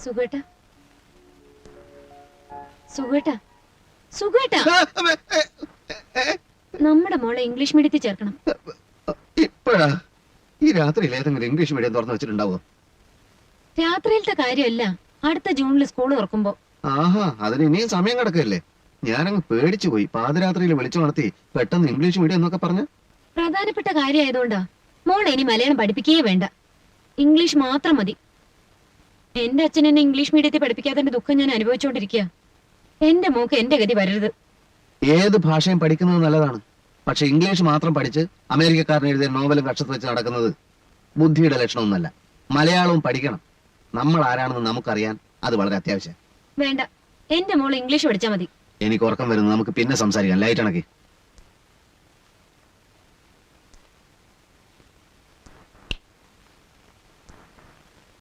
സുഖേട്ടാ സുഖേട്ടാ സുഖേട്ടാ നമ്മുടെ മോളെ ഇംഗ്ലീഷ് മീഡിയത്തിൽ ചേർക്കണം. ഇപ്പഴാ? ഈ രാത്രിയിൽ ഏതെങ്കിലും ഇംഗ്ലീഷ് മീഡിയം തുറന്നു വെച്ചിട്ടുണ്ടാവോ? രാത്രിയിലത്തെ കാര്യമല്ല, അടുത്ത ജൂണിൽ സ്കൂൾ തുറക്കുമ്പോ. ആഹാ, അതിന് ഇനിയും സമയം കിടക്കല്ലേ. ഞാനങ്ങ് പേടിച്ചു പോയി. പാതിരാത്രിയിൽ വിളിച്ചു നടത്തി പെട്ടെന്ന് ഇംഗ്ലീഷ് മീഡിയം എന്നൊക്കെ പറഞ്ഞ. പ്രധാനപ്പെട്ട കാര്യമായതുകൊണ്ടാ. മോളെ ഇനി മലയാളം പഠിപ്പിക്കുകയേ വേണ്ട, ഇംഗ്ലീഷ് മാത്രം മതി. എന്റെ അച്ഛൻ എന്നെ ഇംഗ്ലീഷ് മീഡിയത്തിൽ പഠിപ്പിക്കാത്തതിന്റെ ദുഃഖം ഞാൻ അനുഭവിച്ചുകൊണ്ടിരിക്കുക. എന്റെ മോക്ക് എന്റെ ഗതി വരരുത്. ഏത് ഭാഷയും പഠിക്കുന്നത് നല്ലതാണ്. പക്ഷെ ഇംഗ്ലീഷ് മാത്രം പഠിച്ച് അമേരിക്കക്കാരൻ എഴുതിയ നോവലും കക്ഷത്ത് വെച്ച് നടക്കുന്നത് ബുദ്ധിയുടെ ലക്ഷണമൊന്നല്ല. മലയാളവും പഠിക്കണം. നമ്മൾ ആരാണെന്ന് നമുക്കറിയാൻ അത് വളരെ അത്യാവശ്യം. വേണ്ട, എന്റെ മോൾ ഇംഗ്ലീഷ് പഠിച്ചാൽ മതി. എനിക്ക് ഉറക്കം വരുന്നു. നമുക്ക് പിന്നെ സംസാരിക്കാം. ലൈറ്റ് അണക്കി.